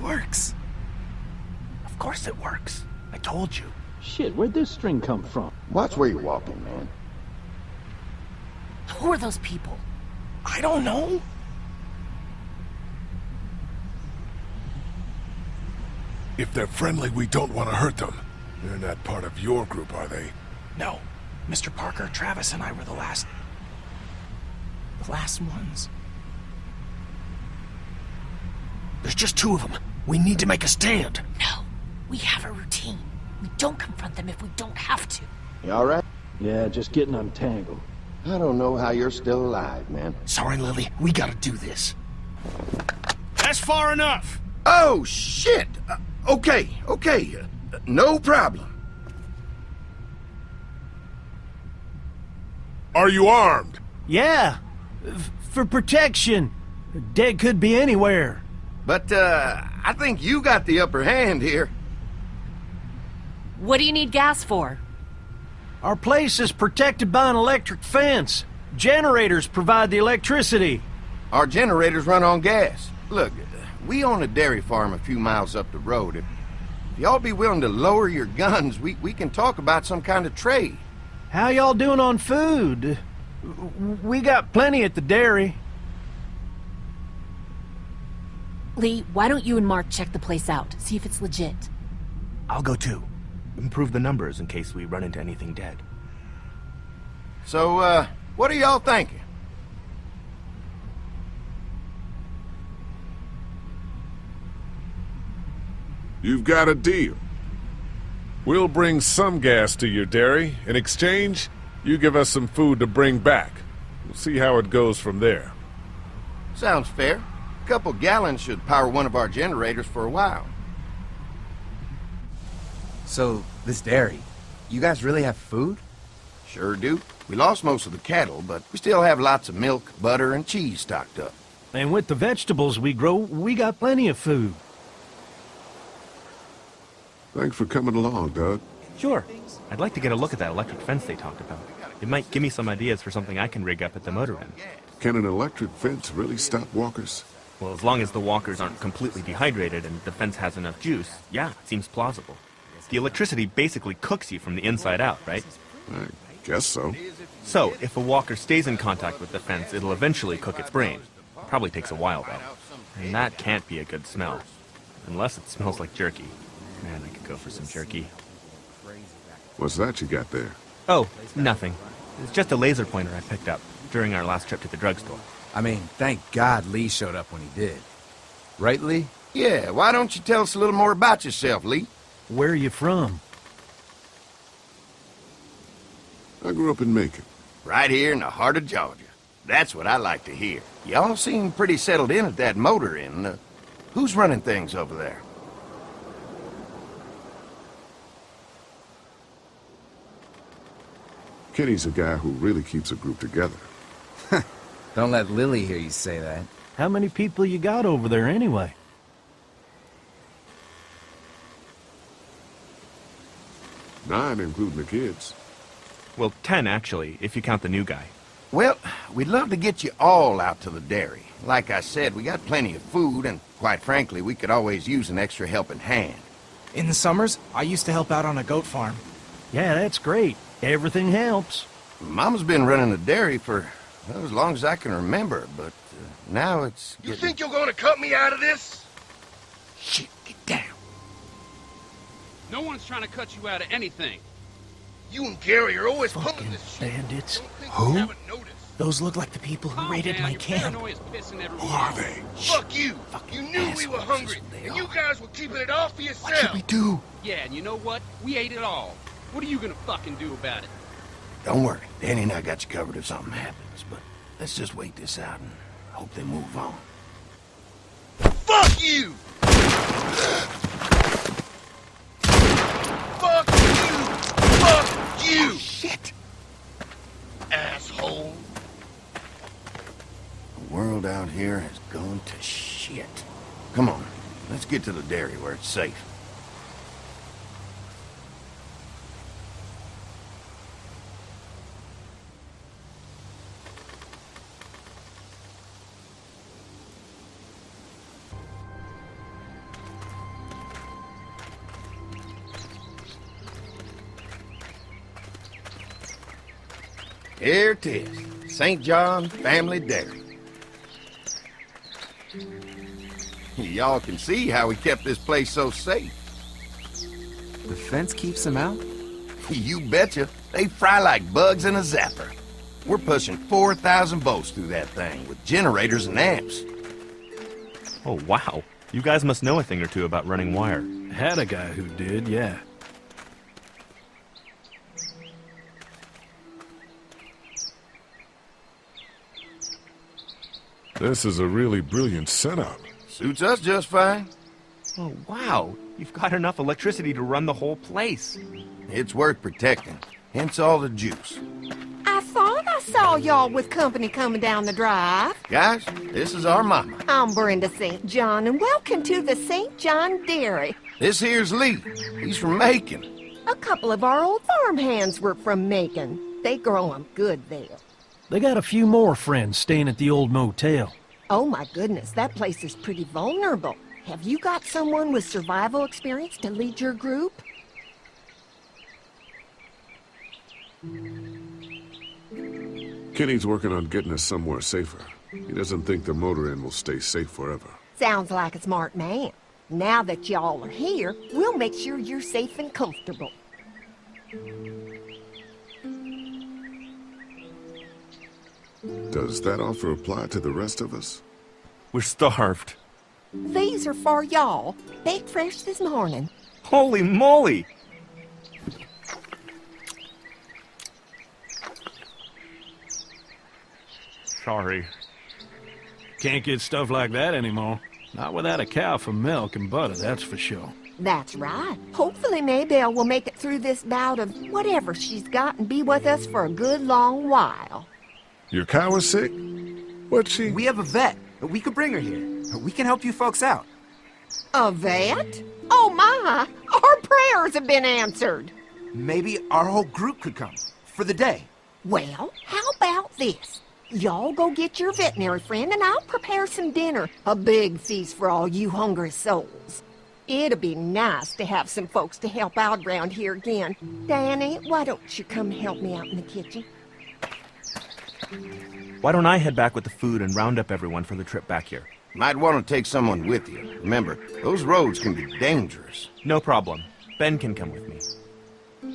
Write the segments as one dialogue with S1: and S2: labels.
S1: works. Of course it works. I told you.
S2: Shit, where'd this string come from?
S3: Watch where you're walking, man.
S4: Who are those people?
S1: I don't know.
S5: If they're friendly, we don't want to hurt them. They're not part of your group, are they?
S1: No. Mr. Parker, Travis, and I were the last ones. There's just 2 of them. We need to make a stand.
S4: No. We have a routine. We don't confront them if we don't have to.
S3: You all right?
S2: Yeah, just getting untangled.
S3: I don't know how you're still alive, man.
S1: Sorry, Lily. We gotta do this. That's far enough!
S3: Oh, shit! Okay. No problem.
S5: Are you armed?
S2: Yeah, for protection. Dead could be anywhere.
S3: But, I think you got the upper hand here.
S4: What do you need gas for?
S2: Our place is protected by an electric fence. Generators provide the electricity.
S3: Our generators run on gas. Look, we own a dairy farm a few miles up the road. If y'all be willing to lower your guns, we can talk about some kind of trade.
S2: How y'all doing on food? We got plenty at the dairy.
S4: Lee, why don't you and Mark check the place out, see if it's legit?
S1: I'll go too. Improve the numbers in case we run into anything dead.
S3: So, what are y'all thinking?
S5: You've got a deal. We'll bring some gas to your dairy. In exchange, you give us some food to bring back. We'll see how it goes from there.
S3: Sounds fair. A couple gallons should power one of our generators for a while.
S6: So, this dairy, you guys really have food?
S3: Sure do. We lost most of the cattle, but we still have lots of milk, butter, and cheese stocked up.
S2: And with the vegetables we grow, we got plenty of food.
S5: Thanks for coming along, Doug.
S7: Sure. I'd like to get a look at that electric fence they talked about. It might give me some ideas for something I can rig up at the motor inn.
S5: Can an electric fence really stop walkers?
S7: Well, as long as the walkers aren't completely dehydrated and the fence has enough juice, yeah, it seems plausible. The electricity basically cooks you from the inside out, right?
S5: I guess so.
S7: So, if a walker stays in contact with the fence, it'll eventually cook its brain. Probably takes a while, though. And that can't be a good smell. Unless it smells like jerky. Man, I could go for some jerky.
S5: What's that you got there?
S7: Oh, nothing. It's just a laser pointer I picked up during our last trip to the drugstore.
S6: I mean, thank God Lee showed up when he did. Right, Lee?
S3: Yeah, why don't you tell us a little more about yourself, Lee?
S2: Where are you from?
S5: I grew up in Macon.
S3: Right here in the heart of Georgia. That's what I like to hear. Y'all seem pretty settled in at that motor inn. Who's running things over there?
S5: Kenny's a guy who really keeps a group together.
S6: Don't let Lily hear you say that.
S2: How many people you got over there anyway?
S5: Nine, including the kids.
S7: Well, 10 actually, if you count the new guy.
S3: Well, we'd love to get you all out to the dairy. Like I said, we got plenty of food, and quite frankly, we could always use an extra helping hand.
S8: In the summers, I used to help out on a goat farm.
S2: Yeah, that's great. Everything helps.
S3: Mama's been running the dairy for well, as long as I can remember, but now it's
S9: You think you're gonna cut me out of this?
S1: Shit, get down.
S10: No one's trying to cut you out of anything.
S9: You and Gary are always pulling
S1: Fucking
S9: this shit.
S1: bandits.
S9: Don't think
S1: Who?
S9: you haven't noticed.
S1: Those look like the people who
S10: Calm
S1: raided
S10: down,
S1: my
S10: your
S1: camp.
S10: paranoia's pissing everywhere.
S5: Who are they?
S9: Fuck you.
S1: Fucking
S9: You knew we were
S1: assholes,
S9: hungry,
S1: that's what they
S9: and you
S1: are.
S9: guys were keeping it all for
S1: What should
S9: yourself.
S1: we do?
S10: Yeah, and you know what? We ate it all. What are you gonna fucking do about it?
S3: Don't worry, Danny and I got you covered if something happens, but let's just wait this out and hope they move on.
S9: Fuck you! Fuck you! Fuck you!
S1: Shit!
S9: Asshole!
S3: The world out here has gone to shit. Come on, let's get to the dairy where it's safe. Here it is. St. John Family Dairy. Y'all can see how we kept this place so safe.
S6: The fence keeps them out?
S3: You betcha. They fry like bugs in a zapper. We're pushing 4,000 volts through that thing with generators and amps.
S7: Oh, wow. You guys must know a thing or two about running wire.
S2: Had a guy who did, yeah.
S5: This is a really brilliant setup.
S3: Suits us just fine.
S7: Oh, wow. You've got enough electricity to run the whole place.
S3: It's worth protecting, hence all the juice.
S11: I thought I saw y'all with company coming down the drive.
S3: Guys, this is our mama.
S11: I'm Brenda St. John, and welcome to the St. John Dairy.
S3: This here's Lee. He's from Macon.
S11: A couple of our old farmhands were from Macon. They grow 'em good there.
S2: They got a few more friends staying at the old motel.
S11: Oh my goodness, that place is pretty vulnerable. Have you got someone with survival experience to lead your group?
S5: Kenny's working on getting us somewhere safer. He doesn't think the motor inn will stay safe forever.
S11: Sounds like a smart man. Now that y'all are here, we'll make sure you're safe and comfortable.
S5: Does that offer apply to the rest of us?
S7: We're starved.
S11: These are for y'all. Baked fresh this morning.
S7: Holy moly! Sorry.
S2: Can't get stuff like that anymore. Not without a cow for milk and butter, that's for sure.
S11: That's right. Hopefully Maybelle will make it through this bout of whatever she's got and be with us for a good long while.
S5: Your cow is sick? What's she?
S6: We have a vet. We could bring her here. We can help you folks out.
S11: A vet? Oh my! Our prayers have been answered.
S6: Maybe our whole group could come. For the day.
S11: Well, how about this? Y'all go get your veterinary friend and I'll prepare some dinner. A big feast for all you hungry souls. It'd be nice to have some folks to help out around here again. Danny, why don't you come help me out in the kitchen?
S7: Why don't I head back with the food and round up everyone for the trip back here?
S3: Might want to take someone with you. Remember, those roads can be dangerous.
S7: No problem. Ben can come with me.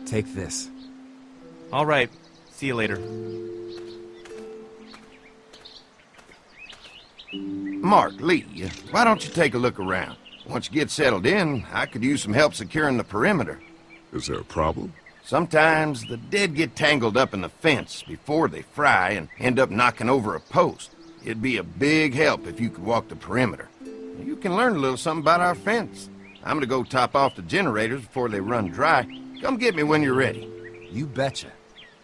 S6: Take this.
S7: All right. See you later.
S3: Mark, Lee, why don't you take a look around? Once you get settled in, I could use some help securing the perimeter.
S5: Is there a problem?
S3: Sometimes the dead get tangled up in the fence before they fry and end up knocking over a post. It'd be a big help if you could walk the perimeter. You can learn a little something about our fence. I'm gonna go top off the generators before they run dry. Come get me when you're ready.
S6: You betcha.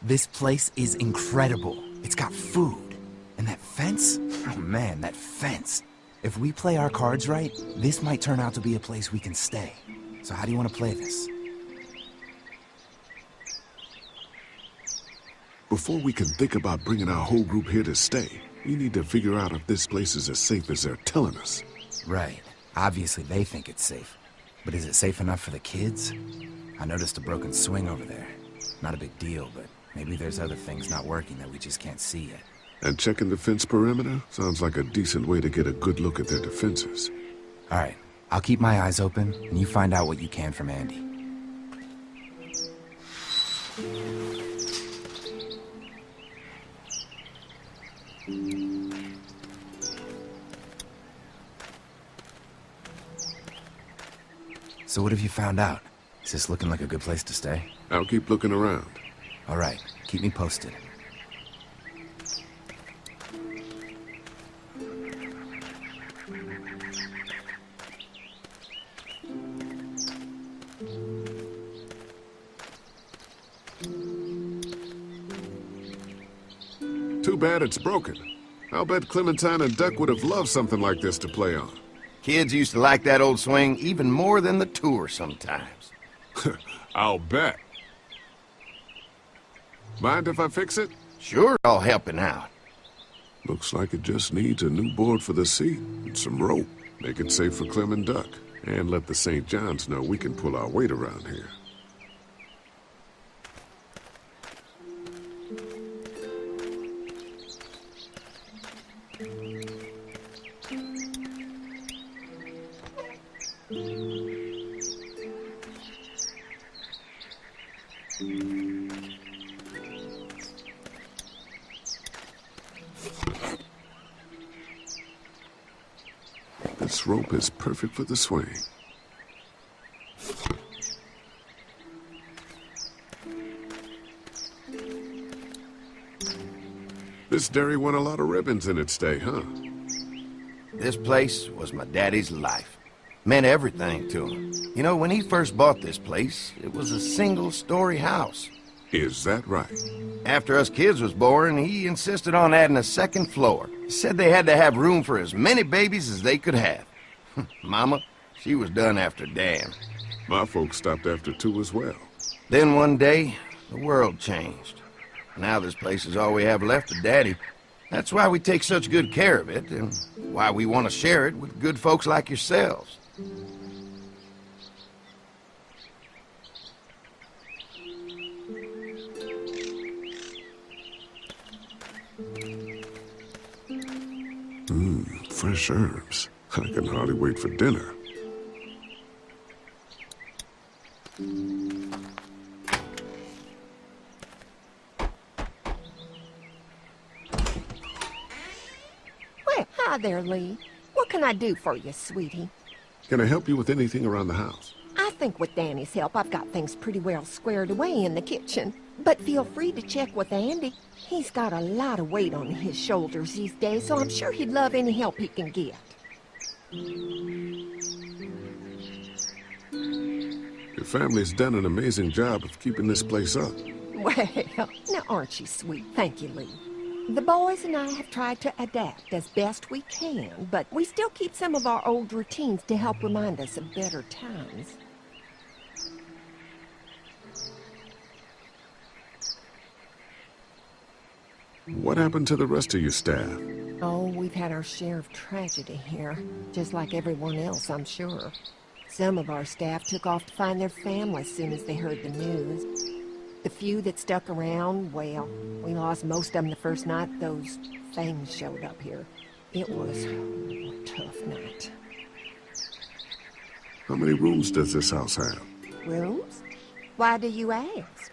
S6: This place is incredible. It's got food. And that fence? Oh man, that fence. If we play our cards right, this might turn out to be a place we can stay. So how do you want to play this?
S5: Before we can think about bringing our whole group here to stay, we need to figure out if this place is as safe as they're telling us.
S6: Right. Obviously they think it's safe. But is it safe enough for the kids? I noticed a broken swing over there. Not a big deal, but maybe there's other things not working that we just can't see yet.
S5: And checking the fence perimeter sounds like a decent way to get a good look at their defenses.
S6: All right. I'll keep my eyes open, and you find out what you can from Andy. So what have you found out? Is this looking like a good place to stay?
S5: I'll keep looking around.
S6: All right. Keep me posted.
S5: Too bad it's broken. I'll bet Clementine and Duck would have loved something like this to play on.
S3: Kids used to like that old swing even more than the tour sometimes.
S5: I'll bet. Mind if I fix it?
S3: Sure, I'll helping out.
S5: Looks like it just needs a new board for the seat and some rope. Make it safe for Clem and Duck. And let the St. Johns know we can pull our weight around here. This rope is perfect for the swing. This dairy won a lot of ribbons in its day, huh?
S3: This place was my daddy's life. Meant everything to him. You know, when he first bought this place, it was a single-story house.
S5: Is that right?
S3: After us kids was born, he insisted on adding a second floor. He said they had to have room for as many babies as they could have. Mama, she was done after Dan.
S5: My folks stopped after 2 as well.
S3: Then one day, the world changed. Now this place is all we have left of Daddy. That's why we take such good care of it, and why we want to share it with good folks like yourselves.
S5: Fresh herbs. I can hardly wait for dinner.
S11: Well, hi there, Lee. What can I do for you, sweetie?
S5: Can I help you with anything around the house?
S11: I think with Danny's help, I've got things pretty well squared away in the kitchen. But feel free to check with Andy. He's got a lot of weight on his shoulders these days, so I'm sure he'd love any help he can get.
S5: Your family's done an amazing job of keeping this place up.
S11: Well, now aren't you sweet? Thank you, Lee. The boys and I have tried to adapt as best we can, but we still keep some of our old routines to help remind us of better times.
S5: What happened to the rest of your staff?
S11: Oh, we've had our share of tragedy here, just like everyone else, I'm sure. Some of our staff took off to find their families as soon as they heard the news. The few that stuck around, well, we lost most of them the first night those things showed up here. It was a tough night.
S5: How many rooms does this house have?
S11: Rooms? Why do you ask?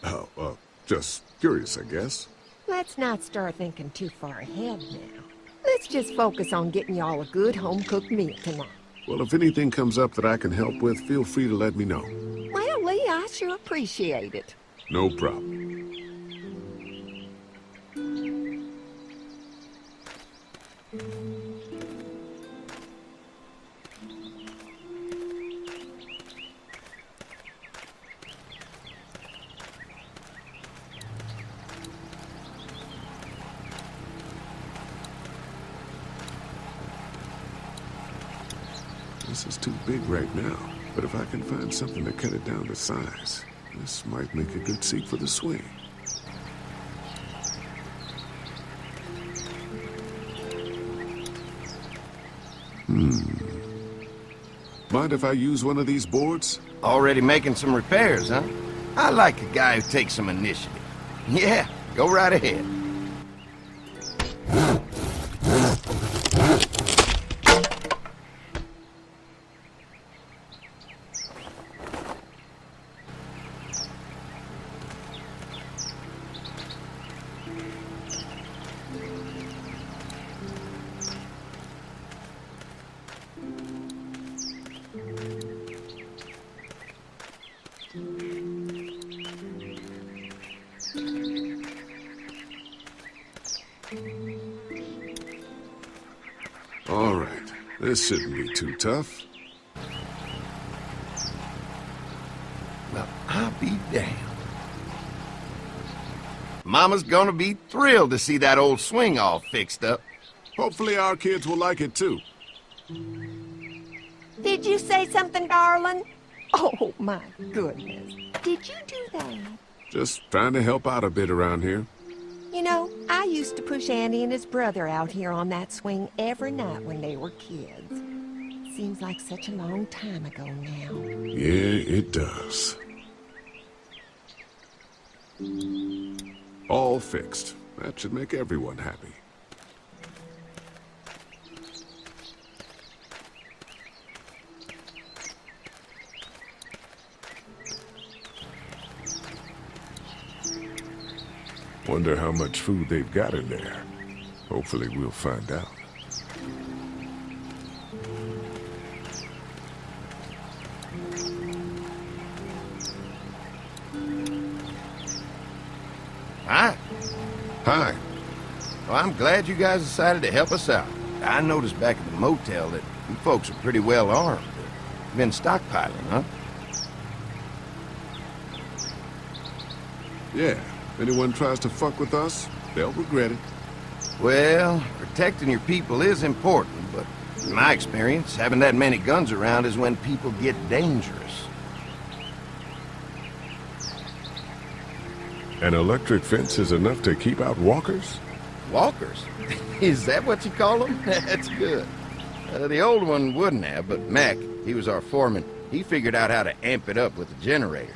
S5: Oh, just curious, I guess.
S11: Let's not start thinking too far ahead now. Let's just focus on getting y'all a good home-cooked meal tonight.
S5: Well, if anything comes up that I can help with, feel free to let me know.
S11: Well, Lee, I sure appreciate it.
S5: No problem. This is too big right now, but if I can find something to cut it down to size, this might make a good seat for the swing. Mind if I use one of these boards?
S3: Already making some repairs, huh? I like a guy who takes some initiative. Yeah, go right ahead.
S5: All right, this shouldn't be too tough.
S3: Well, I'll be damned. Mama's gonna be thrilled to see that old swing all fixed up.
S5: Hopefully our kids will like it too.
S11: Did you say something, darling? Oh, my goodness. Did you do that?
S5: Just trying to help out a bit around here.
S11: You know, I used to push Andy and his brother out here on that swing every night when they were kids. Seems like such a long time ago now.
S5: Yeah, it does. All fixed. That should make everyone happy. Wonder how much food they've got in there. Hopefully we'll find out.
S3: Hi.
S5: Hi.
S3: Well, I'm glad you guys decided to help us out. I noticed back at the motel that you folks are pretty well armed. Been stockpiling, huh?
S5: Yeah. If anyone tries to fuck with us, they'll regret it.
S3: Well, protecting your people is important, but in my experience, having that many guns around is when people get dangerous.
S5: An electric fence is enough to keep out walkers?
S3: Walkers? Is that what you call them? That's good. The old one wouldn't have, but Mac, he was our foreman, he figured out how to amp it up with the generators.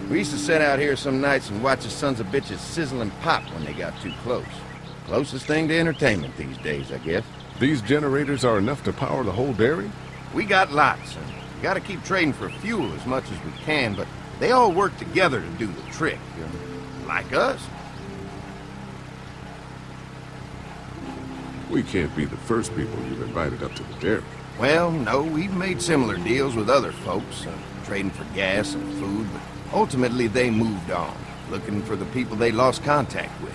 S3: We used to sit out here some nights and watch the sons of bitches sizzle and pop when they got too close. Closest thing to entertainment these days, I guess.
S5: These generators are enough to power the whole dairy?
S3: We got lots, and we gotta keep trading for fuel as much as we can, but they all work together to do the trick, you know, like us.
S5: We can't be the first people you've invited up to the dairy.
S3: Well, no, we've made similar deals with other folks, trading for gas and food, but ultimately they moved on, looking for the people they lost contact with.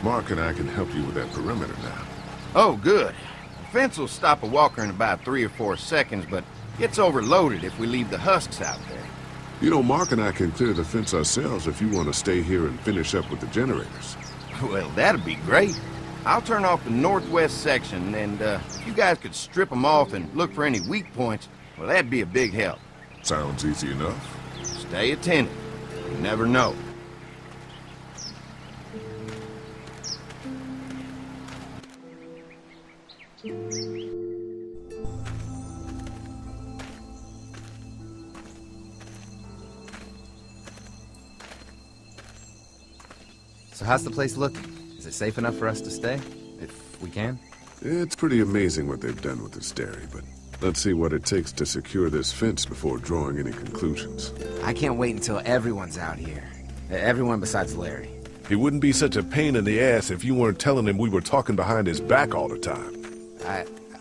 S5: Mark and I can help you with that perimeter now.
S3: Oh, good. The fence will stop a walker in about 3 or 4 seconds, but gets overloaded if we leave the husks out there.
S5: You know, Mark and I can clear the fence ourselves if you want to stay here and finish up with the generators.
S3: Well, that'd be great. I'll turn off the northwest section, and if you guys could strip them off and look for any weak points, well, that'd be a big help.
S5: Sounds easy enough.
S3: Stay attentive. You never know.
S6: So how's the place looking? Is it safe enough for us to stay? If we can?
S5: It's pretty amazing what they've done with this dairy, but let's see what it takes to secure this fence before drawing any conclusions.
S6: I can't wait until everyone's out here. Everyone besides Larry.
S5: He wouldn't be such a pain in the ass if you weren't telling him we were talking behind his back all the time.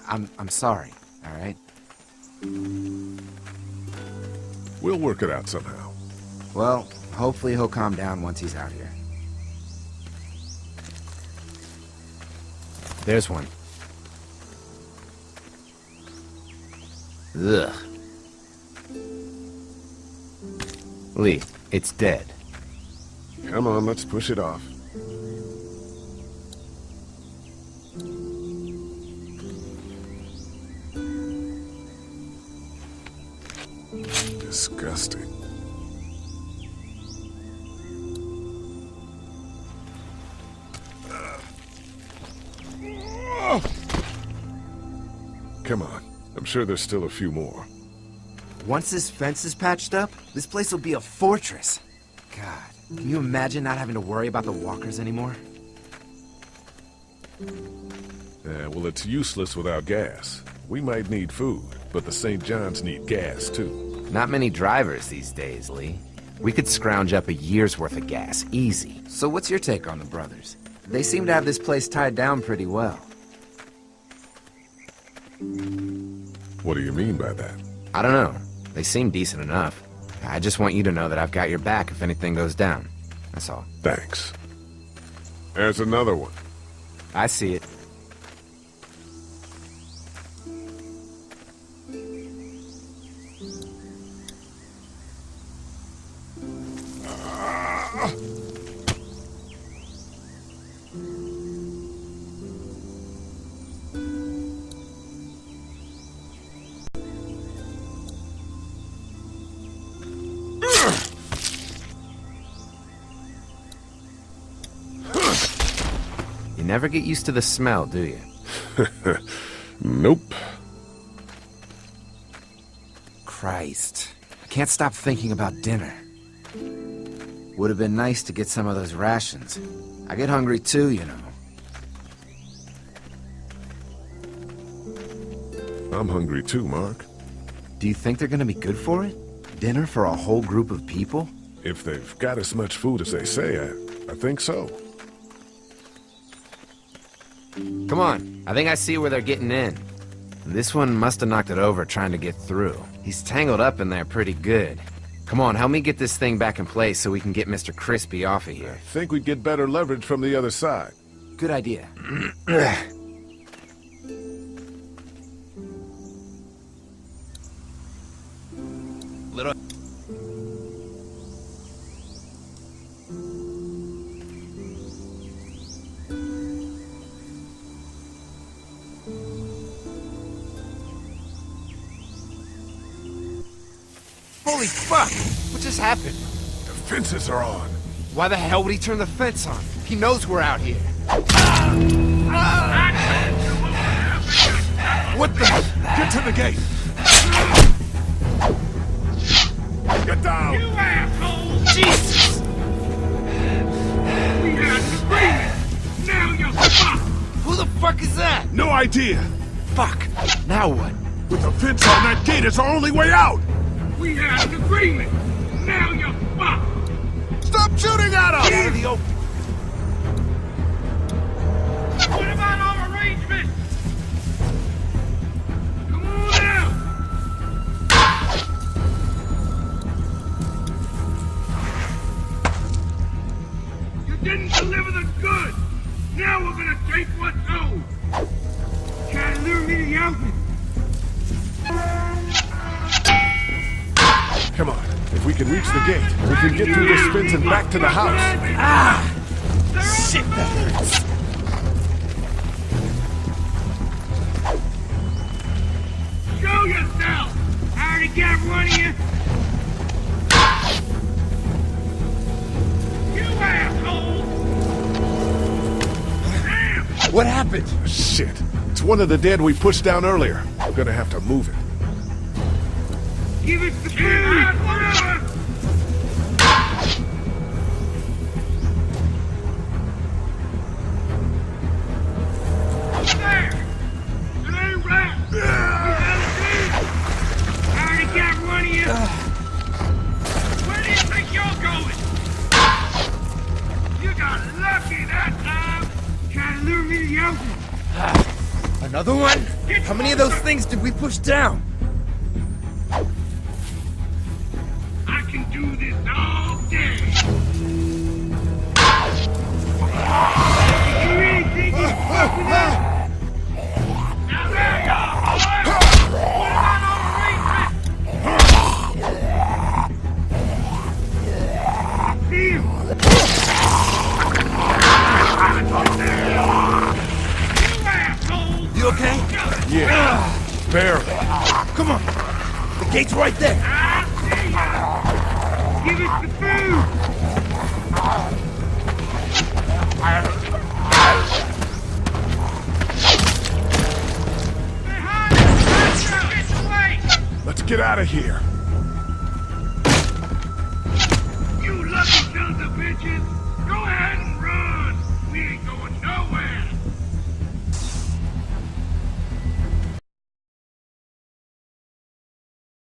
S6: I'm sorry, all right?
S5: We'll work it out somehow.
S6: Well, hopefully he'll calm down once he's out here. There's one. Ugh. Lee, it's dead.
S5: Come on, let's push it off. Disgusting. Come on. I'm sure there's still a few more.
S6: Once this fence is patched up, this place will be a fortress. God, can you imagine not having to worry about the walkers anymore?
S5: Yeah, well, it's useless without gas. We might need food, but the St. John's need gas, too.
S6: Not many drivers these days, Lee. We could scrounge up a year's worth of gas, easy. So what's your take on the brothers? They seem to have this place tied down pretty well.
S5: What do you mean by that?
S6: I don't know. They seem decent enough. I just want you to know that I've got your back if anything goes down. That's all.
S5: Thanks. There's another one.
S6: I see it. You never get used to the smell, do you?
S5: Nope.
S6: Christ. I can't stop thinking about dinner. Would have been nice to get some of those rations. I get hungry too, you know.
S5: I'm hungry too, Mark.
S6: Do you think they're gonna be good for it? Dinner for a whole group of people?
S5: If they've got as much food as they say, I think so.
S6: Come on, I think I see where they're getting in. This one must have knocked it over trying to get through. He's tangled up in there pretty good. Come on, help me get this thing back in place so we can get Mr. Crispy off of
S5: I
S6: here.
S5: think we'd get better leverage from the other side.
S6: Good idea.
S8: Little... Holy fuck! What just happened?
S5: The fences are on.
S8: Why the hell would he turn the fence on? He knows we're out here.
S5: What the? Get to the gate! Get down!
S9: You asshole!
S8: Jesus!
S9: We had an agreement! Now you're fucked!
S8: Who the fuck is that?
S5: No idea!
S8: Fuck! Now what?
S5: With the fence on, that gate is our only way out!
S9: We had an agreement! Now you're fucked!
S5: Stop shooting at us!
S8: Get out of the open!
S9: What about our arrangements? Come on out! You didn't deliver the goods! Now we're gonna take what's owed! Try to lure me to the outfit!
S5: Come on. If we can reach the gate, we can get through this fence and back to the house.
S8: Shit, that hurts!
S9: Show yourself! I already got one of you! You asshole! Damn!
S8: What happened?
S5: Shit. It's one of the dead we pushed down earlier. We're gonna have to move it.
S9: Give us the food! Whatever! There! It ain't right! We gotta do! I already got one of you! Where do you think you're going? You got lucky that time! Trying to lure me to the open!
S8: Another one? How many of those things did we push down?
S9: I can do this all day! You really think you're fucking up? Now there you are, boy! What about our arrangement? I see him! You asshole!
S8: You okay?
S5: Yeah. Barely.
S8: Come on! The gate's right there!
S9: I see ya! Give us the food! Behind us! It's late!
S5: Let's get out of here.